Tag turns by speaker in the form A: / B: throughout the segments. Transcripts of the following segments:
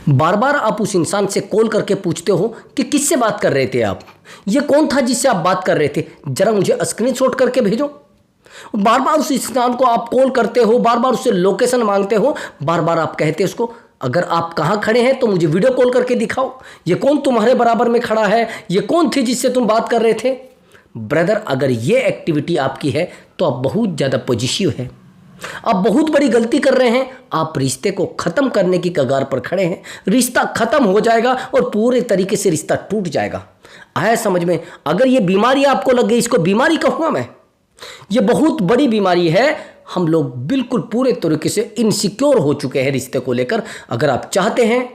A: बार बार आप उस इंसान से कॉल करके पूछते हो कि किससे बात कर रहे थे आप, ये कौन था जिससे आप बात कर रहे थे, जरा मुझे स्क्रीनशॉट करके भेजो। बार बार उस इंसान को आप कॉल करते हो, बार बार उससे लोकेशन मांगते हो, बार बार आप कहते हो उसको अगर आप कहाँ खड़े हैं तो मुझे वीडियो कॉल करके दिखाओ, ये कौन तुम्हारे बराबर में खड़ा है, ये कौन थी जिससे तुम बात कर रहे थे। ब्रदर, अगर ये एक्टिविटी आपकी है तो आप बहुत ज़्यादा पॉजिटिव है, आप बहुत बड़ी गलती कर रहे हैं। आप रिश्ते को ख़त्म करने की कगार पर खड़े हैं, रिश्ता ख़त्म हो जाएगा और पूरे तरीके से रिश्ता टूट जाएगा। आया समझ में? अगर ये बीमारी आपको लग गई, इसको बीमारी कहूँगा मैं, ये बहुत बड़ी बीमारी है। हम लोग बिल्कुल पूरे तरीके से इनसिक्योर हो चुके हैं रिश्ते को लेकर। अगर आप चाहते हैं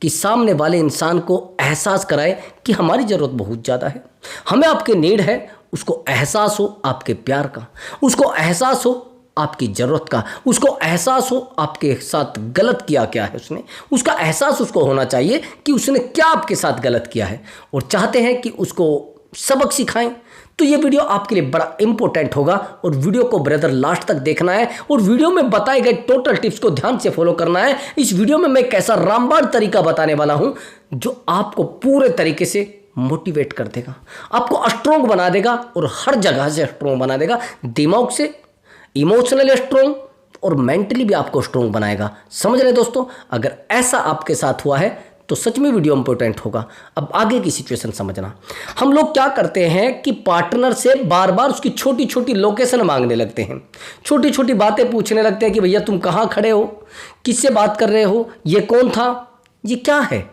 A: कि सामने वाले इंसान को एहसास कराए कि हमारी ज़रूरत बहुत ज़्यादा है, हमें आपके नीड है, उसको एहसास हो आपके प्यार का, उसको एहसास हो आपकी ज़रूरत का, उसको एहसास हो आपके साथ गलत किया क्या है उसने, उसका एहसास उसको होना चाहिए कि उसने क्या आपके साथ गलत किया है, और चाहते हैं कि उसको सबक सिखाएं, तो ये वीडियो आपके लिए बड़ा इंपॉर्टेंट होगा। और वीडियो को ब्रदर लास्ट तक देखना है और वीडियो में बताए गए टोटल टिप्स को ध्यान से फॉलो करना है। इस वीडियो में मैं कैसा रामबाण तरीका बताने वाला हूं जो आपको पूरे तरीके से मोटिवेट कर देगा, आपको स्ट्रोंग बना देगा और हर जगह से स्ट्रोंग बना देगा, दिमाग से, इमोशनली स्ट्रोंग और मेंटली भी आपको स्ट्रोंग बनाएगा। समझ रहे दोस्तों? अगर ऐसा आपके साथ हुआ है तो सच में वीडियो इंपॉर्टेंट होगा। अब आगे की सिचुएशन समझना। हम लोग क्या करते हैं कि पार्टनर से बार बार उसकी छोटी छोटी लोकेशन मांगने लगते हैं, छोटी छोटी बातें पूछने लगते हैं कि भैया तुम कहाँ खड़े हो, किससे बात कर रहे हो, ये कौन था, ये क्या है।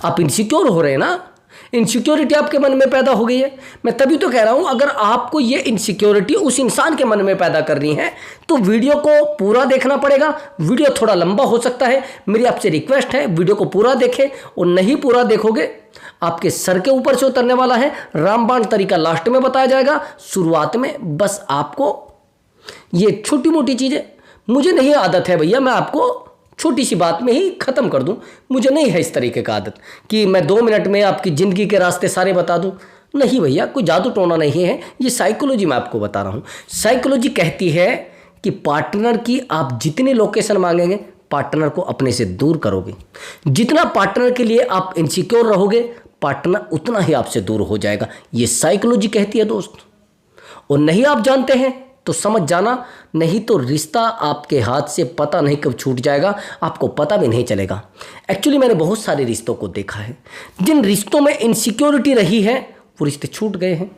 A: आप इनसिक्योर हो रहे हैं ना, इनसिक्योरिटी आपके मन में पैदा हो गई है। मैं तभी तो कह रहा हूं, अगर आपको ये इनसिक्योरिटी उस इंसान के मन में पैदा करनी है तो वीडियो को पूरा देखना पड़ेगा। वीडियो थोड़ा लंबा हो सकता है, मेरी आपसे रिक्वेस्ट है वीडियो को पूरा देखें, और नहीं पूरा देखोगे आपके सर के ऊपर से उतरने वाला है। रामबाण तरीका लास्ट में बताया जाएगा, शुरुआत में बस आपको ये छोटी मोटी चीज़ें, मुझे नहीं आदत है भैया मैं आपको छोटी सी बात में ही ख़त्म कर दूं, मुझे नहीं है इस तरीके का आदत कि मैं 2 मिनट में आपकी ज़िंदगी के रास्ते सारे बता दूं। नहीं भैया, कोई जादू टोना नहीं है, ये साइकोलॉजी मैं आपको बता रहा हूं। साइकोलॉजी कहती है कि पार्टनर की आप जितनी लोकेशन मांगेंगे पार्टनर को अपने से दूर करोगे, जितना पार्टनर के लिए आप इनसिक्योर रहोगे पार्टनर उतना ही आपसे दूर हो जाएगा। ये साइकोलॉजी कहती है दोस्त, और नहीं आप जानते हैं तो समझ जाना, नहीं तो रिश्ता आपके हाथ से पता नहीं कब छूट जाएगा, आपको पता भी नहीं चलेगा। एक्चुअली मैंने बहुत सारे रिश्तों को देखा है, जिन रिश्तों में इनसिक्योरिटी रही है वो रिश्ते छूट गए हैं,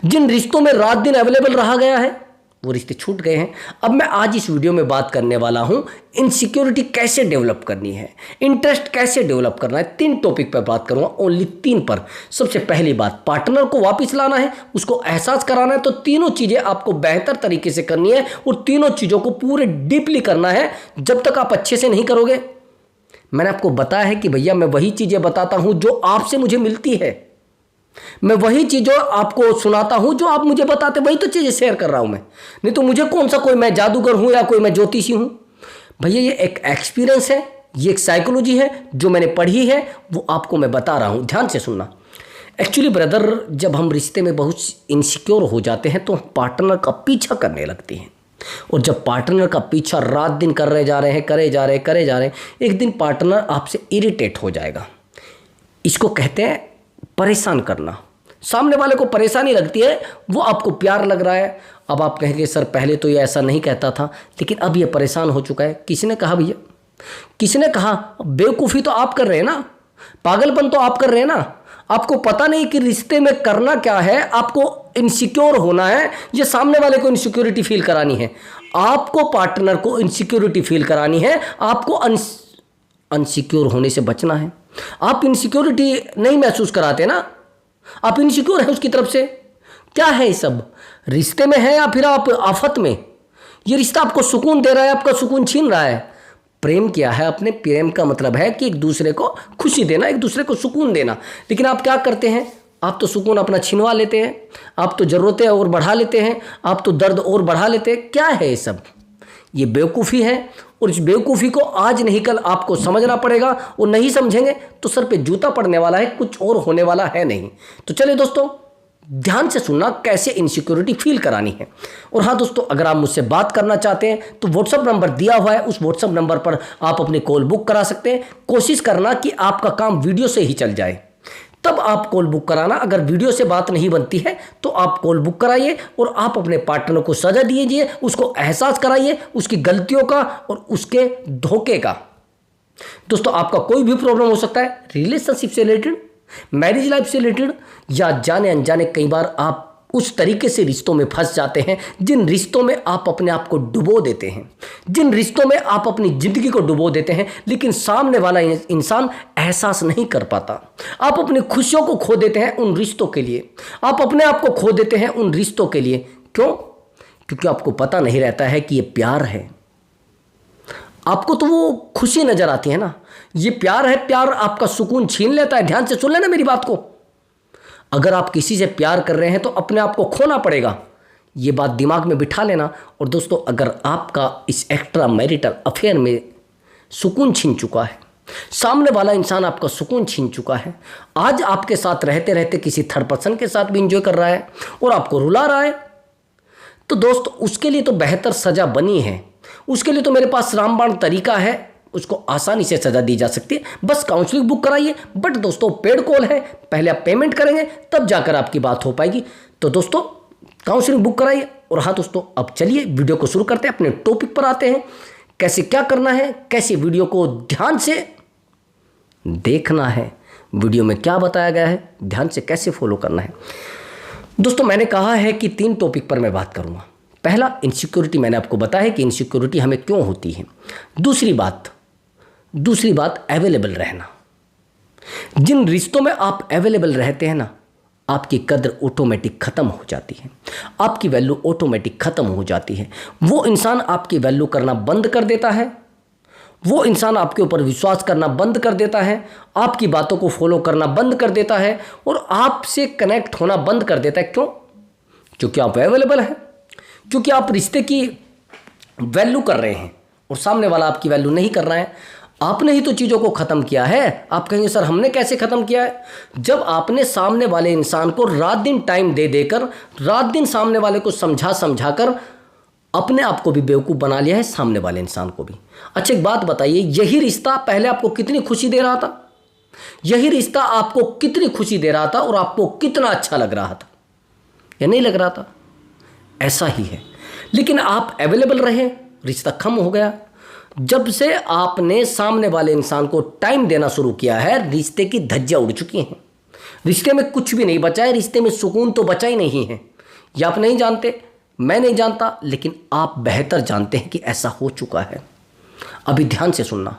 A: जिन रिश्तों में रात दिन अवेलेबल रहा गया है वो रिश्ते छूट गए हैं। अब मैं आज इस वीडियो में बात करने वाला हूं इनसिक्योरिटी कैसे डेवलप करनी है, इंटरेस्ट कैसे डेवलप करना है। 3 टॉपिक पर बात करूंगा, ओनली 3 पर। सबसे पहली बात, पार्टनर को वापस लाना है, उसको एहसास कराना है, तो तीनों चीज़ें आपको बेहतर तरीके से करनी है और तीनों चीज़ों को पूरे डीपली करना है। जब तक आप अच्छे से नहीं करोगे, मैंने आपको बताया है कि भैया मैं वही चीज़ें बताता हूँ जो आपसे मुझे मिलती है, मैं वही चीज़ों आपको सुनाता हूं जो आप मुझे बताते, वही तो चीज़ें शेयर कर रहा हूं मैं। नहीं तो मुझे कौन सा, कोई मैं जादूगर हूं या कोई मैं ज्योतिषी हूं। भैया ये एक एक्सपीरियंस है, ये एक साइकोलॉजी है जो मैंने पढ़ी है, वो आपको मैं बता रहा हूं, ध्यान से सुनना। एक्चुअली ब्रदर, जब हम रिश्ते में बहुत इनसिक्योर हो जाते हैं तो हम पार्टनर का पीछा करने लगते हैं, और जब पार्टनर का पीछा रात दिन करे जा रहे हैं, एक दिन पार्टनर आपसे इरिटेट हो जाएगा। इसको कहते हैं परेशान करना। सामने वाले को परेशानी लगती है, वो आपको प्यार लग रहा है। अब आप कहेंगे सर पहले तो ये ऐसा नहीं कहता था, लेकिन अब ये परेशान हो चुका है। किसने कहा भैया, किसने कहा? बेवकूफ़ी तो आप कर रहे हैं ना, पागलपन तो आप कर रहे हैं ना। आपको पता नहीं कि रिश्ते में करना क्या है, आपको इनसिक्योर होना है, ये सामने वाले को इनसिक्योरिटी फील करानी है, आपको पार्टनर को इनसिक्योरिटी फील करानी है, आपको अनसिक्योर होने से बचना है। आप इनसिक्योरिटी नहीं महसूस कराते ना, आप इनसिक्योर हैं उसकी तरफ से। क्या है ये सब? रिश्ते में है या फिर आप आफत में? ये रिश्ता आपको सुकून दे रहा है, आपका सुकून छीन रहा है। प्रेम क्या है? अपने प्रेम का मतलब है कि एक दूसरे को खुशी देना, एक दूसरे को सुकून देना। लेकिन आप क्या करते हैं? आप तो सुकून अपना छीनवा लेते हैं, आप तो ज़रूरतें और बढ़ा लेते हैं, आप तो दर्द और बढ़ा लेते हैं। क्या है ये सब? ये बेवकूफ़ी है, और इस बेवकूफ़ी को आज नहीं कल आपको समझना पड़ेगा, और नहीं समझेंगे तो सर पे जूता पड़ने वाला है, कुछ और होने वाला है नहीं। तो चलिए दोस्तों, ध्यान से सुनना कैसे इनसिक्योरिटी फील करानी है। और हाँ दोस्तों, अगर आप मुझसे बात करना चाहते हैं तो व्हाट्सअप नंबर दिया हुआ है, उस व्हाट्सअप नंबर पर आप अपनी कॉल बुक करा सकते हैं। कोशिश करना कि आपका काम वीडियो से ही चल जाए, तब आप कॉल बुक कराना। अगर वीडियो से बात नहीं बनती है तो आप कॉल बुक कराइए और आप अपने पार्टनर को सजा दीजिए, उसको एहसास कराइए उसकी गलतियों का और उसके धोखे का। दोस्तों, आपका कोई भी प्रॉब्लम हो सकता है, रिलेशनशिप से रिलेटेड, मैरिज लाइफ से रिलेटेड, या जाने अनजाने कई बार आप उस तरीके से रिश्तों में फंस जाते हैं जिन रिश्तों में आप अपने आप को डुबो देते हैं, जिन रिश्तों में आप अपनी जिंदगी को डुबो देते हैं, लेकिन सामने वाला इंसान एहसास नहीं कर पाता। आप अपनी खुशियों को खो देते हैं उन रिश्तों के लिए, आप अपने आप को खो देते हैं उन रिश्तों के लिए। क्यों? क्योंकि आपको पता नहीं रहता है कि ये प्यार है। आपको तो वो खुशी नजर आती है ना, ये प्यार है, प्यार आपका सुकून छीन लेता है। ध्यान से सुन लेना मेरी बात को। अगर आप किसी से प्यार कर रहे हैं तो अपने आप को खोना पड़ेगा, ये बात दिमाग में बिठा लेना। और दोस्तों, अगर आपका इस एक्स्ट्रा मैरिटल अफेयर में सुकून छीन चुका है, सामने वाला इंसान आपका सुकून छीन चुका है, आज आपके साथ रहते रहते किसी थर्ड पर्सन के साथ भी इंजॉय कर रहा है और आपको रुला रहा है, तो दोस्त उसके लिए तो बेहतर सजा बनी है। उसके लिए तो मेरे पास रामबाण तरीका है, उसको आसानी से सजा दी जा सकती है। बस काउंसलिंग बुक कराइए। बट दोस्तों, पेड कॉल है, पहले आप पेमेंट करेंगे तब जाकर आपकी बात हो पाएगी। तो दोस्तों, काउंसलिंग बुक कराइए। और हाँ दोस्तों, अब चलिए वीडियो को शुरू करते हैं, अपने टॉपिक पर आते हैं। कैसे क्या करना है, कैसे वीडियो को ध्यान से देखना है, वीडियो में क्या बताया गया है, ध्यान से कैसे फॉलो करना है। दोस्तों, मैंने कहा है कि 3 टॉपिक पर मैं बात करूंगा। पहला, इनसिक्योरिटी, मैंने आपको बताया है कि इनसिक्योरिटी हमें क्यों होती है। दूसरी बात अवेलेबल रहना। जिन रिश्तों में आप अवेलेबल रहते हैं ना, आपकी कद्र ऑटोमेटिक खत्म हो जाती है, आपकी वैल्यू ऑटोमेटिक खत्म हो जाती है। वो इंसान आपकी वैल्यू करना बंद कर देता है, वो इंसान आपके ऊपर विश्वास करना बंद कर देता है, आपकी बातों को फॉलो करना बंद कर देता है और आपसे कनेक्ट होना बंद कर देता है। क्यों? क्योंकि आप अवेलेबल हैं, क्योंकि आप रिश्ते की वैल्यू कर रहे हैं और सामने वाला आपकी वैल्यू नहीं कर रहा है। आपने ही तो चीज़ों को ख़त्म किया है। आप कहेंगे सर हमने कैसे ख़त्म किया है? जब आपने सामने वाले इंसान को रात दिन टाइम दे देकर, रात दिन सामने वाले को समझा कर अपने आप को भी बेवकूफ़ बना लिया है, सामने वाले इंसान को भी। अच्छा, एक बात बताइए, यही रिश्ता पहले आपको कितनी खुशी दे रहा था? यही रिश्ता आपको कितनी खुशी दे रहा था और आपको कितना अच्छा लग रहा था या नहीं लग रहा था? ऐसा ही है। लेकिन आप अवेलेबल रहे, रिश्ता कम हो गया। जब से आपने सामने वाले इंसान को टाइम देना शुरू किया है, रिश्ते की धज्जियां उड़ चुकी हैं। रिश्ते में कुछ भी नहीं बचा है, रिश्ते में सुकून तो बचा ही नहीं है। ये आप नहीं जानते, मैं नहीं जानता, लेकिन आप बेहतर जानते हैं कि ऐसा हो चुका है। अभी ध्यान से सुनना।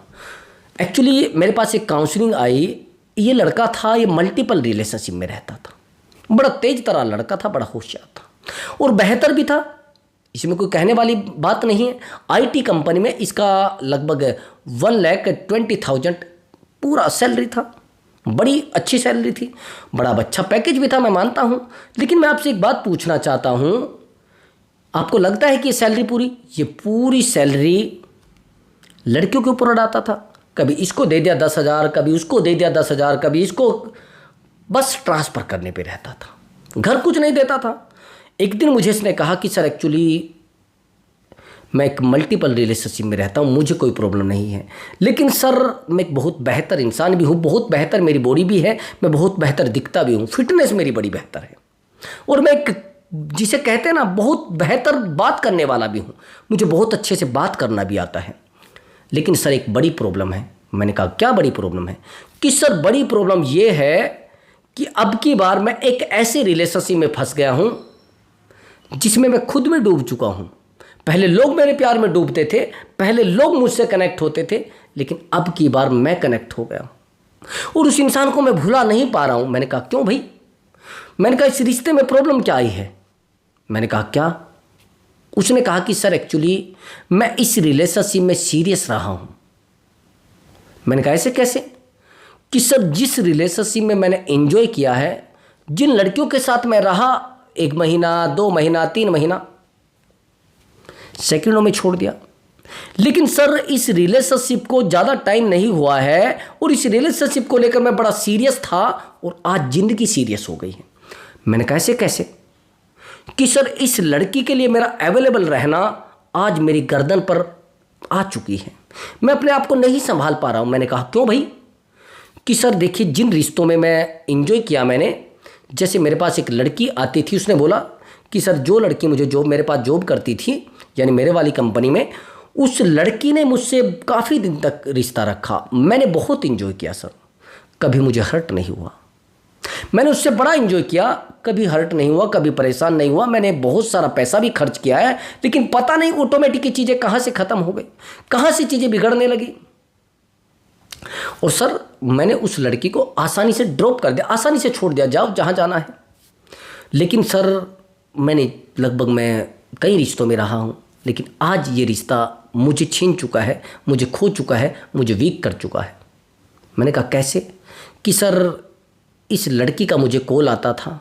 A: एक्चुअली मेरे पास एक काउंसलिंग आई। ये लड़का था, ये मल्टीपल रिलेशनशिप में रहता था, बड़ा तेज तरह लड़का था, बड़ा होशियार था और बेहतर भी था। इसमें कोई कहने वाली बात नहीं है। आईटी कंपनी में इसका लगभग 1,20,000 पूरा सैलरी था, बड़ी अच्छी सैलरी थी, बड़ा अच्छा पैकेज भी था, मैं मानता हूँ। लेकिन मैं आपसे एक बात पूछना चाहता हूँ, आपको लगता है कि ये पूरी सैलरी लड़कियों के ऊपर उड़ाता था? कभी इसको दे दिया 10,000, कभी उसको दे दिया 10,000, कभी इसको, बस ट्रांसफ़र करने पे रहता था, घर कुछ नहीं देता था। एक दिन मुझे इसने कहा कि सर एक्चुअली मैं एक मल्टीपल रिलेशनशिप में रहता हूँ, मुझे कोई प्रॉब्लम नहीं है, लेकिन सर मैं एक बहुत बेहतर इंसान भी हूँ, बहुत बेहतर मेरी बॉडी भी है, मैं बहुत बेहतर दिखता भी हूँ, फिटनेस मेरी बड़ी बेहतर है और मैं एक जिसे कहते हैं ना बहुत बेहतर बात करने वाला भी हूँ, मुझे बहुत अच्छे से बात करना भी आता है। लेकिन सर एक बड़ी प्रॉब्लम है। मैंने कहा क्या बड़ी प्रॉब्लम है? कि सर बड़ी प्रॉब्लम ये है कि अब की बार मैं एक ऐसे रिलेशनशिप में फंस गया हूँ जिसमें मैं खुद में डूब चुका हूँ। पहले लोग मेरे प्यार में डूबते थे, पहले लोग मुझसे कनेक्ट होते थे, लेकिन अब की बार मैं कनेक्ट हो गया और उस इंसान को मैं भुला नहीं पा रहा हूँ। मैंने कहा क्यों भाई? मैंने कहा इस रिश्ते में प्रॉब्लम क्या आई है? मैंने कहा क्या? उसने कहा कि सर एक्चुअली मैं इस रिलेशनशिप में सीरियस रहा हूँ। मैंने कहा ऐसे कैसे? कि सर जिस रिलेशनशिप में मैंने एंजॉय किया है, जिन लड़कियों के साथ मैं रहा 1 महीना, 2 महीना, 3 महीना, सेकंडों में छोड़ दिया। लेकिन सर इस रिलेशनशिप को ज़्यादा टाइम नहीं हुआ है और इस रिलेशनशिप को लेकर मैं बड़ा सीरियस था और आज ज़िंदगी सीरियस हो गई है। मैंने कहा ऐसे कैसे? कि सर इस लड़की के लिए मेरा अवेलेबल रहना आज मेरी गर्दन पर आ चुकी है, मैं अपने आप को नहीं संभाल पा रहा हूँ। मैंने कहा क्यों भाई? कि सर देखिए, जिन रिश्तों में मैं इंजॉय किया मैंने, जैसे मेरे पास एक लड़की आती थी, उसने बोला कि सर जो लड़की मुझे मेरे पास जॉब करती थी, यानी मेरे वाली कंपनी में, उस लड़की ने मुझसे काफ़ी दिन तक रिश्ता रखा। मैंने बहुत इंजॉय किया सर, कभी मुझे हर्ट नहीं हुआ। मैंने उससे बड़ा इंजॉय किया, कभी हर्ट नहीं हुआ, कभी परेशान नहीं हुआ। मैंने बहुत सारा पैसा भी खर्च किया है, लेकिन पता नहीं ऑटोमेटिक की चीज़ें कहाँ से ख़त्म हो गई, कहाँ से चीज़ें बिगड़ने लगी। और सर मैंने उस लड़की को आसानी से ड्रॉप कर दिया, आसानी से छोड़ दिया, जाओ जहाँ जाना है। लेकिन सर मैं कई रिश्तों में रहा हूँ, लेकिन आज ये रिश्ता मुझे छीन चुका है, मुझे खो चुका है, मुझे वीक कर चुका है। मैंने कहा कैसे? कि सर इस लड़की का मुझे कॉल आता था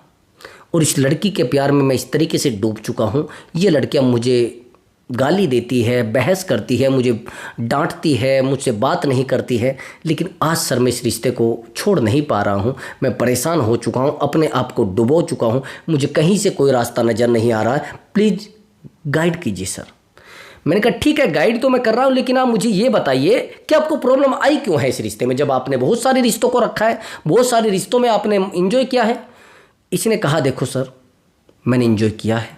A: और इस लड़की के प्यार में मैं इस तरीके से डूब चुका हूँ। ये लड़कियाँ मुझे गाली देती है, बहस करती है, मुझे डांटती है, मुझसे बात नहीं करती है, लेकिन आज सर मैं इस रिश्ते को छोड़ नहीं पा रहा हूँ। मैं परेशान हो चुका हूँ, अपने आप को डुबो चुका हूँ, मुझे कहीं से कोई रास्ता नज़र नहीं आ रहा है, प्लीज़ गाइड कीजिए सर। मैंने कहा ठीक है, गाइड तो मैं कर रहा हूँ, लेकिन आप मुझे ये बताइए कि आपको प्रॉब्लम आई क्यों है इस रिश्ते में, जब आपने बहुत सारे रिश्तों को रखा है, बहुत सारे रिश्तों में आपने इंजॉय किया है। इसने कहा देखो सर, मैंने इंजॉय किया है,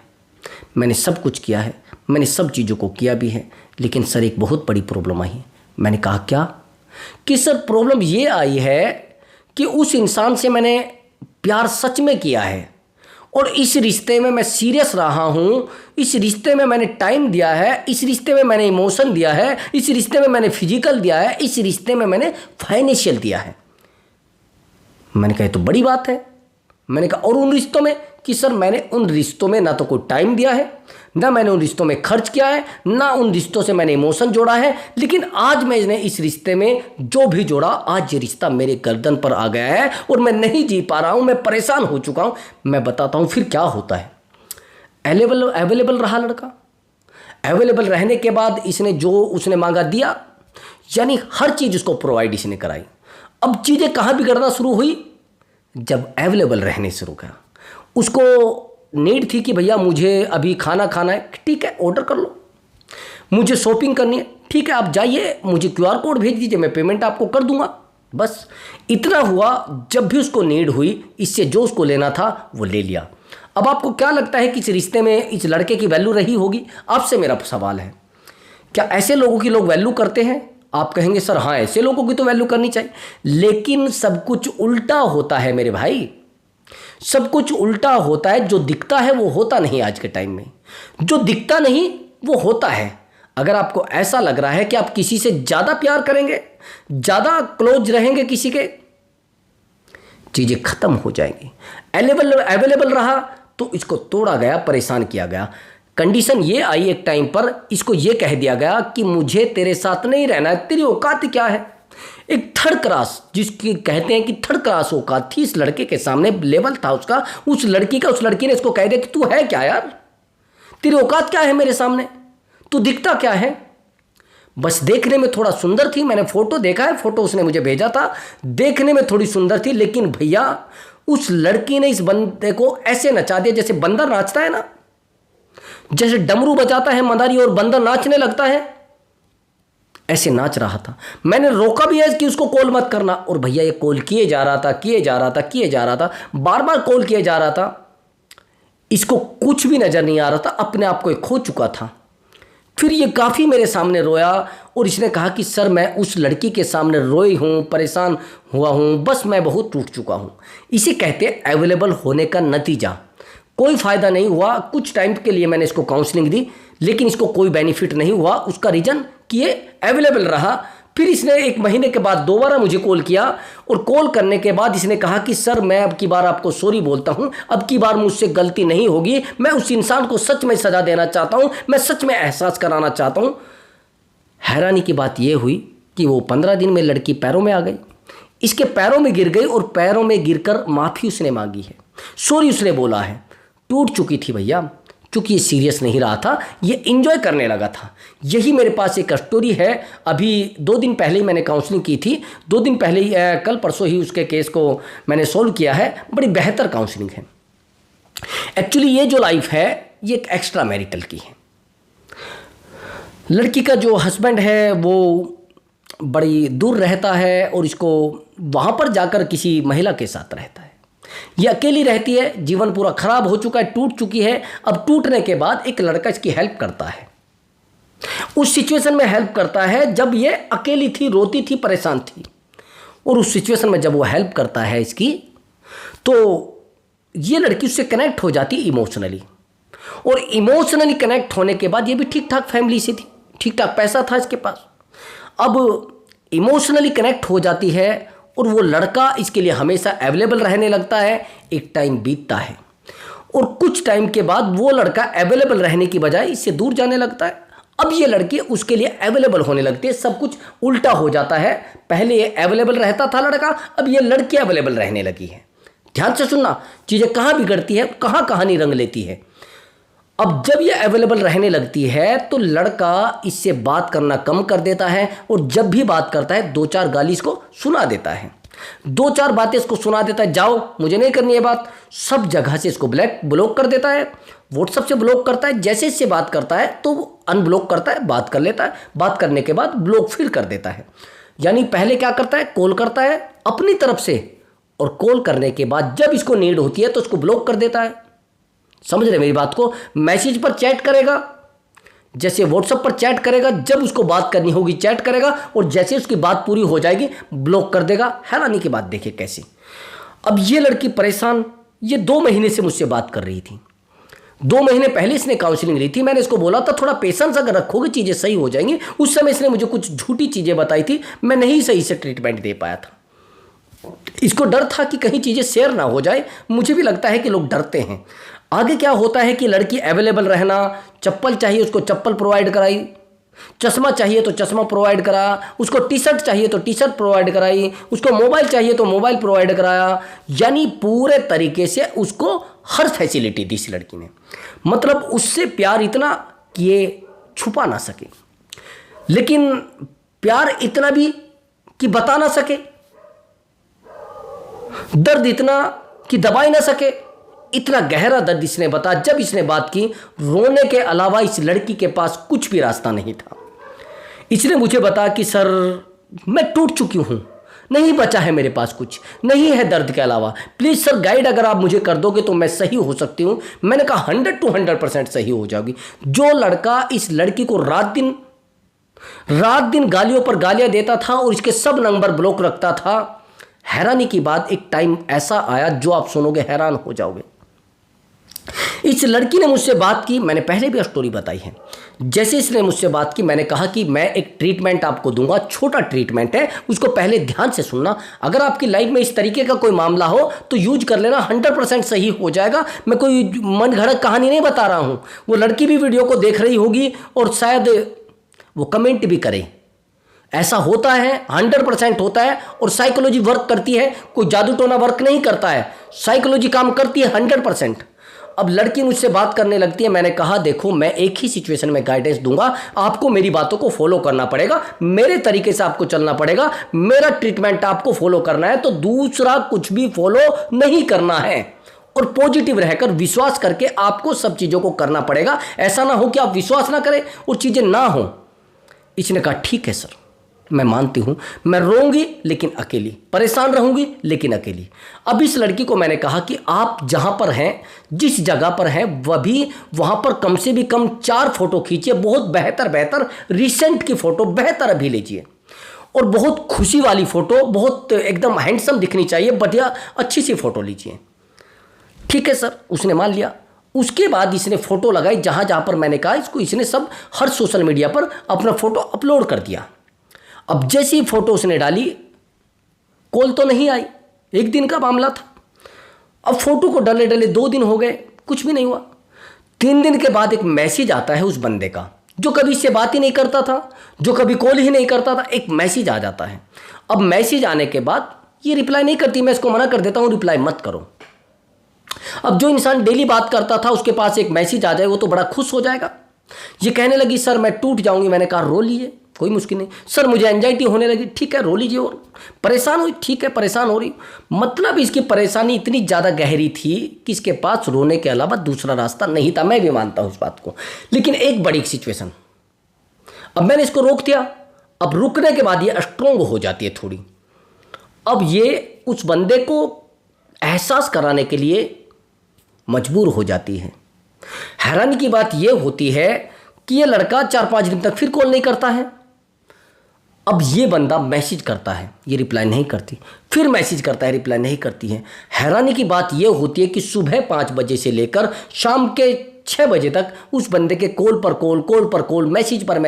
A: मैंने सब कुछ किया है, मैंने सब चीज़ों को किया भी है, लेकिन सर एक बहुत बड़ी प्रॉब्लम आई है। मैंने कहा क्या? कि सर प्रॉब्लम ये आई है कि उस इंसान से मैंने प्यार सच में किया है और इस रिश्ते में मैं सीरियस रहा हूँ, इस रिश्ते में मैंने टाइम दिया है, इस रिश्ते में मैंने इमोशन दिया है, इस रिश्ते में मैंने फिजिकल दिया है, इस रिश्ते में मैंने फाइनेंशियल दिया है। मैंने कहा तो बड़ी बात है। मैंने कहा और उन रिश्तों में? कि सर मैंने उन रिश्तों में ना तो कोई टाइम दिया है, ना मैंने उन रिश्तों में खर्च किया है, ना उन रिश्तों से मैंने इमोशन जोड़ा है, लेकिन आज मैंने इस रिश्ते में जो भी जोड़ा, आज ये रिश्ता मेरे गर्दन पर आ गया है और मैं नहीं जी पा रहा हूँ, मैं परेशान हो चुका हूँ। मैं बताता हूँ फिर क्या होता है। अवेलेबल रहा लड़का, अवेलेबल रहने के बाद इसने जो उसने मांगा दिया, यानी हर चीज़ उसको प्रोवाइड इसने कराई। अब चीज़ें कहाँ बिगड़ना शुरू हुई? जब अवेलेबल रहने शुरू किया। उसको नीड थी कि भैया मुझे अभी खाना खाना है, ठीक है ऑर्डर कर लो। मुझे शॉपिंग करनी है, ठीक है आप जाइए, मुझे QR कोड भेज दीजिए, मैं पेमेंट आपको कर दूंगा। बस इतना हुआ। जब भी उसको नीड हुई, इससे जो उसको लेना था वो ले लिया। अब आपको क्या लगता है कि इस रिश्ते में इस लड़के की वैल्यू रही होगी? आपसे मेरा सवाल है, क्या ऐसे लोगों की लोग वैल्यू करते हैं? आप कहेंगे सर हाँ, ऐसे लोगों की तो वैल्यू करनी चाहिए, लेकिन सब कुछ उल्टा होता है मेरे भाई, सब कुछ उल्टा होता है। जो दिखता है वो होता नहीं, आज के टाइम में जो दिखता नहीं वो होता है। अगर आपको ऐसा लग रहा है कि आप किसी से ज़्यादा प्यार करेंगे, ज़्यादा क्लोज रहेंगे किसी के, चीज़ें खत्म हो जाएंगी। अवेलेबल रहा तो इसको तोड़ा गया, परेशान किया गया। कंडीशन ये आई एक टाइम पर, इसको ये कह दिया गया कि मुझे तेरे साथ नहीं रहना है, तेरी औकात क्या है। एक थर्ड क्लास, जिसकी कहते हैं कि थर्ड क्लास औकात थी इस लड़के के सामने, लेवल था उसका, उस लड़की का। उस लड़की ने इसको कह दिया कि तू है क्या यार, तेरी औकात क्या है मेरे सामने, तू दिखता क्या है। बस देखने में थोड़ा सुंदर थी, मैंने फोटो देखा है, फोटो उसने मुझे भेजा था, देखने में थोड़ी सुंदर थी, लेकिन भैया उस लड़की ने इस बंदे को ऐसे नचा दिया जैसे बंदर नाचता है ना, जैसे डमरू बजाता है मदारी और बंदर नाचने लगता है, ऐसे नाच रहा था। मैंने रोका भी है कि उसको कॉल मत करना, और भैया ये कॉल किए जा रहा था, बार बार कॉल किए जा रहा था। इसको कुछ भी नज़र नहीं आ रहा था, अपने आप को खो चुका था। फिर ये काफ़ी मेरे सामने रोया और इसने कहा कि सर मैं उस लड़की के सामने रोई हूँ, परेशान हुआ हूँ, बस मैं बहुत टूट चुका हूँ। इसे कहते हैं अवेलेबल होने का नतीजा। कोई फ़ायदा नहीं हुआ। कुछ टाइम के लिए मैंने इसको काउंसलिंग दी, लेकिन इसको कोई बेनिफिट नहीं हुआ। उसका रीज़न कि ये अवेलेबल रहा। फिर इसने 1 महीने के बाद दोबारा मुझे कॉल किया, और कॉल करने के बाद इसने कहा कि सर मैं अब की बार आपको सॉरी बोलता हूँ, अब की बार मुझसे गलती नहीं होगी, मैं उस इंसान को सच में सज़ा देना चाहता हूँ, मैं सच में एहसास कराना चाहता हूँ। हैरानी की बात यह हुई कि वो 15 दिन में लड़की पैरों में आ गई, इसके पैरों में गिर गई, और पैरों में गिरकर माफ़ी उसने मांगी है, सॉरी उसने बोला है। टूट चुकी थी भैया, चूँकि ये सीरियस नहीं रहा था, ये इंजॉय करने लगा था। यही मेरे पास एक स्टोरी है। अभी 2 दिन पहले ही मैंने काउंसलिंग की थी, 2 दिन पहले ही, कल परसों ही उसके केस को मैंने सॉल्व किया है। बड़ी बेहतर काउंसलिंग है। एक्चुअली ये जो लाइफ है ये एक एक्स्ट्रा मैरिटल की है। लड़की का जो हस्बैंड है वो बड़ी दूर रहता है और इसको वहाँ पर जाकर किसी महिला के साथ रहता है। ये अकेली रहती है, जीवन पूरा खराब हो चुका है, टूट चुकी है। अब टूटने के बाद एक लड़का इसकी हेल्प करता है। उस सिचुएशन में हेल्प करता है जब ये अकेली थी, रोती थी, परेशान थी। और उस सिचुएशन में जब वो हेल्प करता है इसकी, तो ये लड़की उससे कनेक्ट हो जाती इमोशनली। और इमोशनली कनेक्ट होने के बाद ये भी ठीक ठाक फैमिली से थी, ठीक ठाक पैसा था इसके पास। अब इमोशनली कनेक्ट हो जाती है और वो लड़का इसके लिए हमेशा अवेलेबल रहने लगता है। एक टाइम बीतता है और कुछ टाइम के बाद वो लड़का अवेलेबल रहने की बजाय इससे दूर जाने लगता है। अब ये लड़की उसके लिए अवेलेबल होने लगती है। सब कुछ उल्टा हो जाता है। पहले ये अवेलेबल रहता था लड़का, अब ये लड़की अवेलेबल रहने लगी है। ध्यान से सुनना, चीज़ें कहाँ बिगड़ती है, कहाँ कहानी रंग लेती है। अब जब ये अवेलेबल रहने लगती है तो लड़का इससे बात करना कम कर देता है और जब भी बात करता है 2-4 गाली इसको सुना देता है, 2-4 बातें इसको सुना देता है। जाओ, मुझे नहीं करनी है बात। सब जगह से इसको ब्लॉक कर देता है। व्हाट्सएप से ब्लॉक करता है। जैसे इससे बात करता है तो अनब्लॉक करता है, बात कर लेता है, बात करने के बाद ब्लॉक फिर कर देता है। यानी पहले क्या करता है, कॉल करता है अपनी तरफ से, और कॉल करने के बाद जब इसको नीड होती है तो उसको ब्लॉक कर देता है। समझ रहे मेरी बात को। मैसेज पर चैट करेगा, जैसे व्हाट्सएप पर चैट करेगा, जब उसको बात करनी होगी चैट करेगा, और जैसे उसकी बात पूरी हो जाएगी ब्लॉक कर देगा। हैरानी की बात देखिए कैसे। अब ये लड़की परेशान, ये 2 महीने से मुझसे बात कर रही थी। 2 महीने पहले इसने काउंसलिंग ली थी। मैंने इसको बोला था थोड़ा पेशेंस अगर रखोगे चीज़ें सही हो जाएंगी। उस समय इसने मुझे कुछ झूठी चीज़ें बताई थी, मैं नहीं सही से ट्रीटमेंट दे पाया था। इसको डर था कि कहीं चीज़ें शेयर ना हो जाए। मुझे भी लगता है कि लोग डरते हैं। आगे क्या होता है कि लड़की अवेलेबल रहना, चप्पल चाहिए उसको चप्पल प्रोवाइड कराई, चश्मा चाहिए तो चश्मा प्रोवाइड करा, उसको टी शर्ट चाहिए तो टी शर्ट प्रोवाइड कराई, उसको मोबाइल चाहिए तो मोबाइल प्रोवाइड कराया। यानी पूरे तरीके से उसको हर फैसिलिटी दी इस लड़की ने। मतलब उससे प्यार इतना कि ये छुपा ना सके, लेकिन प्यार इतना भी कि बता ना सके, दर्द इतना कि दबाई ना सके। इतना गहरा दर्द इसने बता। जब इसने बात की, रोने के अलावा इस लड़की के पास कुछ भी रास्ता नहीं था। इसने मुझे बताया कि सर मैं टूट चुकी हूँ, नहीं बचा है मेरे पास, कुछ नहीं है दर्द के अलावा। प्लीज़ सर गाइड अगर आप मुझे कर दोगे तो मैं सही हो सकती हूँ। मैंने कहा 100% सही हो जाओगी। जो लड़का इस लड़की को रात दिन गालियों पर गालियाँ देता था और इसके सब नंबर ब्लॉक रखता था, हैरानी की बात एक टाइम ऐसा आया जो आप सुनोगे हैरान हो जाओगे। इस लड़की ने मुझसे बात की, मैंने पहले भी स्टोरी बताई है। जैसे इसने मुझसे बात की, मैंने कहा कि मैं एक ट्रीटमेंट आपको दूंगा, छोटा ट्रीटमेंट है, उसको पहले ध्यान से सुनना। अगर आपकी लाइफ में इस तरीके का कोई मामला हो तो यूज कर लेना, 100% सही हो जाएगा। मैं कोई मन घड़त कहानी नहीं बता रहा हूँ। वो लड़की भी वीडियो को देख रही होगी और शायद वो कमेंट भी करे। ऐसा होता है, 100% होता है। और साइकोलॉजी वर्क करती है, कोई जादू टोना वर्क नहीं करता है, साइकोलॉजी काम करती है 100%। अब लड़की मुझसे बात करने लगती है। मैंने कहा देखो मैं एक ही सिचुएशन में गाइडेंस दूंगा, आपको मेरी बातों को फॉलो करना पड़ेगा, मेरे तरीके से आपको चलना पड़ेगा, मेरा ट्रीटमेंट आपको फॉलो करना है, तो दूसरा कुछ भी फॉलो नहीं करना है। और पॉजिटिव रहकर विश्वास करके आपको सब चीज़ों को करना पड़ेगा। ऐसा ना हो कि आप विश्वास ना करें और चीज़ें ना हो। इसने कहा ठीक है सर, मैं मानती हूँ, मैं रोऊंगी लेकिन अकेली, परेशान रहूंगी लेकिन अकेली। अब इस लड़की को मैंने कहा कि आप जहाँ पर हैं, जिस जगह पर हैं, वहाँ पर कम से भी कम 4 फोटो खींचिए। बहुत बेहतर रिसेंट की फ़ोटो बेहतर अभी लीजिए, और बहुत खुशी वाली फ़ोटो, बहुत एकदम हैंडसम दिखनी चाहिए, बढ़िया अच्छी सी फ़ोटो लीजिए। ठीक है सर, उसने मान लिया। उसके बाद इसने फ़ोटो लगाई जहाँ जहाँ पर मैंने कहा इसको, इसने सब हर सोशल मीडिया पर अपना फ़ोटो अपलोड कर दिया। अब जैसी फ़ोटो उसने डाली, कॉल तो नहीं आई, एक दिन का मामला था। अब फ़ोटो को डले 2 दिन हो गए, कुछ भी नहीं हुआ। 3 दिन के बाद एक मैसेज आता है उस बंदे का, जो कभी इससे बात ही नहीं करता था, जो कभी कॉल ही नहीं करता था। एक मैसेज आ जाता है। अब मैसेज आने के बाद ये रिप्लाई नहीं करती, मैं इसको मना कर देता हूँ, रिप्लाई मत करो। अब जो इंसान डेली बात करता था उसके पास एक मैसेज आ जाए, वो तो बड़ा खुश हो जाएगा। ये कहने लगी सर मैं टूट जाऊंगी। मैंने कहा रो लिए, कोई मुश्किल नहीं। सर मुझे एंजाइटी होने लगी, ठीक है रो लीजिए। और परेशान हुई, ठीक है परेशान हो रही। मतलब इसकी परेशानी इतनी ज़्यादा गहरी थी कि इसके पास रोने के अलावा दूसरा रास्ता नहीं था। मैं भी मानता हूँ उस बात को, लेकिन एक बड़ी सिचुएशन, अब मैंने इसको रोक दिया। अब रुकने के बाद ये स्ट्रोंग हो जाती है थोड़ी। अब ये उस बंदे को एहसास कराने के लिए मजबूर हो जाती है। हैरानी की बात ये होती है कि ये लड़का 4-5 दिन तक फिर कॉल नहीं करता है। अब ये बंदा मैसेज करता है, ये रिप्लाई नहीं करती, फिर मैसेज करता है, रिप्लाई नहीं करती है। हैरानी की बात ये होती है कि सुबह 5 बजे से लेकर शाम के 6 बजे तक उस बंदे के कॉल पर कॉल, मैसेज पर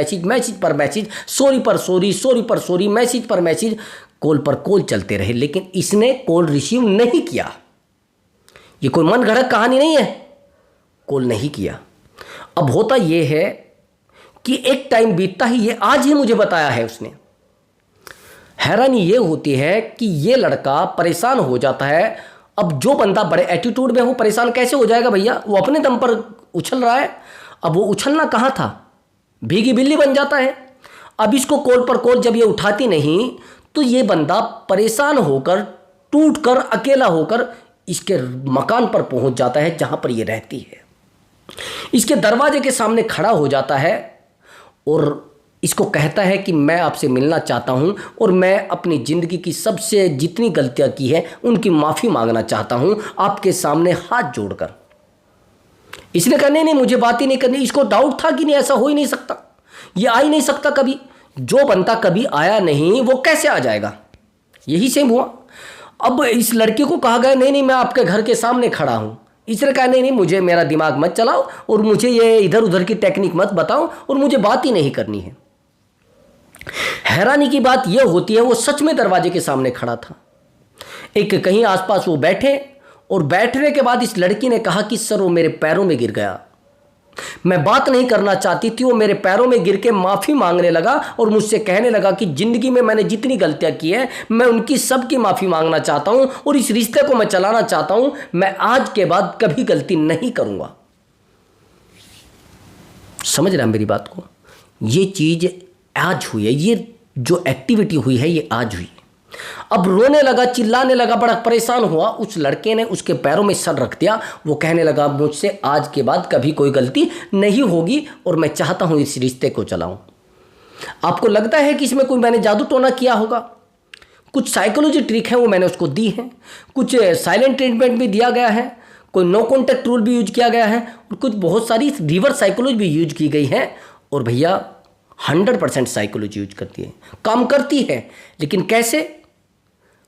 A: मैसेज, सॉरी पर सॉरी, मैसेज पर मैसेज, कॉल पर कॉल चलते रहे, लेकिन इसने कॉल रिसीव नहीं किया। ये कोई मन गढ़ंत कहानी नहीं है, कॉल नहीं किया। अब होता यह है कि एक टाइम बीतता ही, ये आज ही मुझे बताया है उसने। हैरानी ये होती है कि ये लड़का परेशान हो जाता है। अब जो बंदा बड़े एटीट्यूड में हो, परेशान कैसे हो जाएगा भैया? वो अपने दम पर उछल रहा है। अब वो उछलना कहाँ था, भीगी बिल्ली बन जाता है। अब इसको कॉल पर कॉल जब ये उठाती नहीं, तो ये बंदा परेशान होकर, टूट कर, अकेला होकर इसके मकान पर पहुंच जाता है जहां पर ये रहती है। इसके दरवाजे के सामने खड़ा हो जाता है और इसको कहता है कि मैं आपसे मिलना चाहता हूं और मैं अपनी ज़िंदगी की सबसे जितनी गलतियां की है उनकी माफ़ी मांगना चाहता हूं आपके सामने हाथ जोड़कर। इसने कहा नहीं मुझे बात ही नहीं करनी। इसको डाउट था कि नहीं, ऐसा हो ही नहीं सकता, ये आ ही नहीं सकता कभी। जो बंदा कभी आया नहीं वो कैसे आ जाएगा? यही सेम हुआ। अब इस लड़के को कहा गया नहीं मैं आपके घर के सामने खड़ा हूं। इसने कहा नहीं मुझे मेरा दिमाग मत चलाओ और मुझे ये इधर उधर की टेक्निक मत बताओ और मुझे बात ही नहीं करनी है। हैरानी की बात यह होती है वो सच में दरवाजे के सामने खड़ा था। एक कहीं आसपास वो बैठे और बैठने के बाद इस लड़की ने कहा कि सर वो मेरे पैरों में गिर गया, मैं बात नहीं करना चाहती थी, वो मेरे पैरों में गिर के माफ़ी मांगने लगा और मुझसे कहने लगा कि ज़िंदगी में मैंने जितनी गलतियां की है मैं उनकी सबकी माफ़ी मांगना चाहता हूं और इस रिश्ते को मैं चलाना चाहता हूं, मैं आज के बाद कभी गलती नहीं करूंगा। समझ रहे हैं मेरी बात को? ये चीज़ आज हुई है, ये जो एक्टिविटी हुई है ये आज हुई। अब रोने लगा, चिल्लाने लगा, बड़ा परेशान हुआ। उस लड़के ने उसके पैरों में सर रख दिया। वो कहने लगा मुझसे आज के बाद कभी कोई गलती नहीं होगी और मैं चाहता हूं इस रिश्ते को चलाऊं। आपको लगता है कि इसमें कोई मैंने जादू टोना किया होगा? कुछ साइकोलॉजी ट्रिक है वो मैंने उसको दी है, कुछ साइलेंट ट्रीटमेंट भी दिया गया है, कोई नो कॉन्टैक्ट रूल भी यूज किया गया है और कुछ बहुत सारी रिवर्स साइकोलॉजी भी यूज की गई है। और भैया 100% साइकोलॉजी यूज करती है, काम करती है, लेकिन कैसे?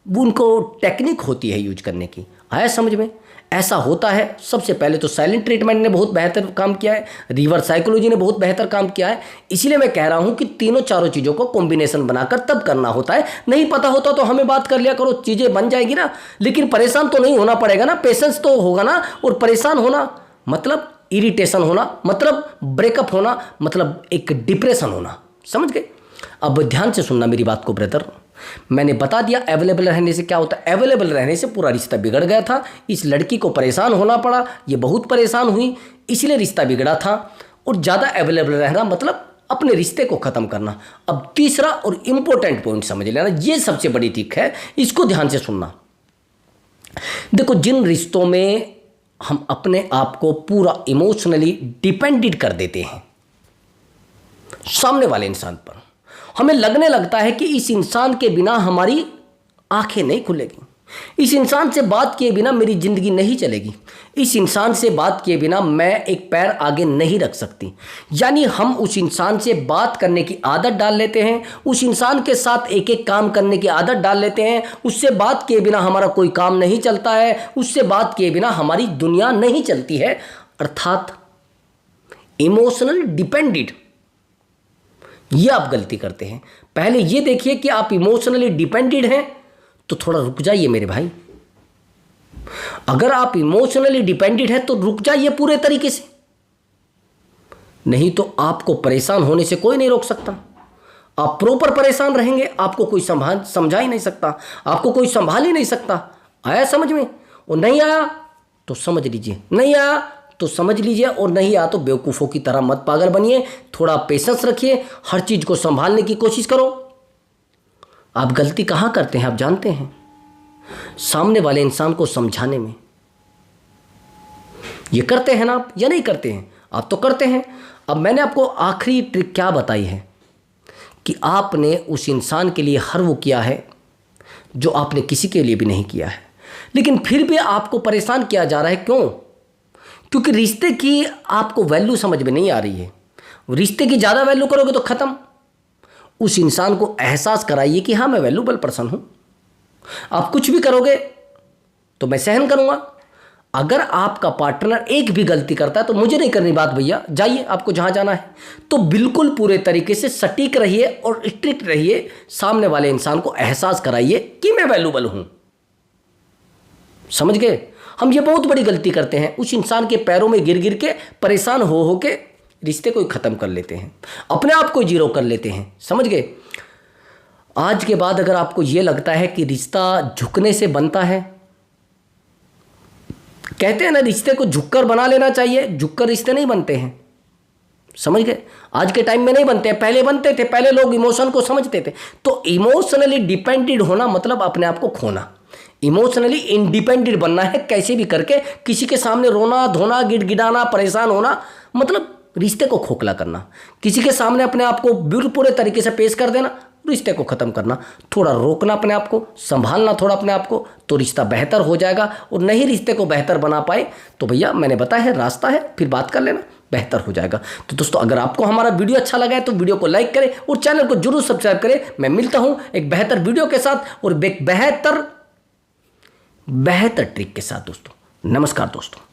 A: वो उनको टेक्निक होती है यूज करने की। आया समझ में? ऐसा होता है। सबसे पहले तो साइलेंट ट्रीटमेंट ने बहुत बेहतर काम किया है, रिवर्स साइकोलॉजी ने बहुत बेहतर काम किया है। इसीलिए मैं कह रहा हूं कि तीनों चारों चीज़ों को कॉम्बिनेशन बनाकर तब करना होता है। नहीं पता होता तो हमें बात कर लिया करो, चीज़ें बन जाएगी ना। लेकिन परेशान तो नहीं होना पड़ेगा ना, पेशेंस तो होगा ना। और परेशान होना मतलब इरिटेशन होना, मतलब ब्रेकअप होना, मतलब एक डिप्रेशन होना। समझ गए? अब ध्यान से सुनना मेरी बात को ब्रदर। मैंने बता दिया अवेलेबल रहने से क्या होता है। अवेलेबल रहने से पूरा रिश्ता बिगड़ गया था। इस लड़की को परेशान होना पड़ा, ये बहुत परेशान हुई, इसलिए रिश्ता बिगड़ा था। और ज़्यादा अवेलेबल रहना मतलब अपने रिश्ते को ख़त्म करना। अब तीसरा और इम्पोर्टेंट पॉइंट समझ लेना, ये सबसे बड़ी ट्रिक है, इसको ध्यान से सुनना। देखो, जिन रिश्तों में हम अपने आप को पूरा इमोशनली डिपेंडेंट कर देते हैं सामने वाले इंसान पर, हमें लगने लगता है कि इस इंसान के बिना हमारी आंखें नहीं खुलेगी, इस इंसान से बात किए बिना मेरी ज़िंदगी नहीं चलेगी, इस इंसान से बात किए बिना मैं एक पैर आगे नहीं रख सकती। यानी हम उस इंसान से बात करने की आदत डाल लेते हैं, उस इंसान के साथ एक एक काम करने की आदत डाल लेते हैं। उससे बात किए बिना हमारा कोई काम नहीं चलता है, उससे बात किए बिना हमारी दुनिया नहीं चलती है, अर्थात इमोशनल डिपेंडेंट। ये आप गलती करते हैं। पहले ये देखिए कि आप इमोशनली डिपेंडेंट हैं तो थोड़ा रुक जाइए मेरे भाई। अगर आप इमोशनली डिपेंडेंट हैं तो रुक जाइए पूरे तरीके से, नहीं तो आपको परेशान होने से कोई नहीं रोक सकता। आप प्रॉपर परेशान रहेंगे, आपको कोई समझा ही नहीं सकता, आपको कोई संभाल ही नहीं सकता। आया समझ में? और नहीं आया तो समझ लीजिए, नहीं आया तो समझ लीजिए, और नहीं आ तो बेवकूफ़ों की तरह मत पागल बनिए। थोड़ा पेशेंस रखिए, हर चीज़ को संभालने की कोशिश करो। आप गलती कहाँ करते हैं आप जानते हैं? सामने वाले इंसान को समझाने में। ये करते हैं ना आप या नहीं करते हैं? आप तो करते हैं। अब मैंने आपको आखिरी ट्रिक क्या बताई है कि आपने उस इंसान के लिए हर वो किया है जो आपने किसी के लिए भी नहीं किया है, लेकिन फिर भी आपको परेशान किया जा रहा है। क्यों? क्योंकि रिश्ते की आपको वैल्यू समझ में नहीं आ रही है। रिश्ते की ज़्यादा वैल्यू करोगे तो ख़त्म। उस इंसान को एहसास कराइए कि हाँ, मैं वैल्यूबल पर्सन हूँ। आप कुछ भी करोगे तो मैं सहन करूँगा। अगर आपका पार्टनर एक भी गलती करता है तो मुझे नहीं करनी बात, भैया जाइए, आपको जहाँ जाना है। तो बिल्कुल पूरे तरीके से सटीक रहिए और स्ट्रिक्ट रहिए। सामने वाले इंसान को एहसास कराइए कि मैं वैल्यूबल हूँ। समझ गए? हम ये बहुत बड़ी गलती करते हैं, उस इंसान के पैरों में गिर गिर के परेशान हो के रिश्ते को ही ख़त्म कर लेते हैं, अपने आप को जीरो कर लेते हैं। समझ गए? आज के बाद अगर आपको ये लगता है कि रिश्ता झुकने से बनता है, कहते हैं ना रिश्ते को झुककर बना लेना चाहिए, झुककर रिश्ते नहीं बनते हैं। समझ गए? आज के टाइम में नहीं बनते हैं, पहले बनते थे। पहले लोग इमोशन को समझते थे। तो इमोशनली डिपेंडेंट होना मतलब अपने आप को खोना। इमोशनली इंडिपेंडेंट बनना है, कैसे भी करके किसी के सामने रोना धोना गिड़गिड़ाना परेशान होना मतलब रिश्ते को खोखला करना। किसी के सामने अपने आप को बिल्कुल पूरे तरीके से पेश कर देना, रिश्ते को ख़त्म करना। थोड़ा रोकना अपने आप को, संभालना थोड़ा अपने आप को, तो रिश्ता बेहतर हो जाएगा। और नहीं रिश्ते को बेहतर बना पाए तो भैया मैंने बताया है, रास्ता है, फिर बात कर लेना, बेहतर हो जाएगा। तो दोस्तों, अगर आपको हमारा वीडियो अच्छा लगा है तो वीडियो को लाइक करें और चैनल को जरूर सब्सक्राइब करें। मैं मिलता हूँ एक बेहतर वीडियो के साथ और एक बेहतर ट्रिक के साथ। दोस्तों नमस्कार दोस्तों।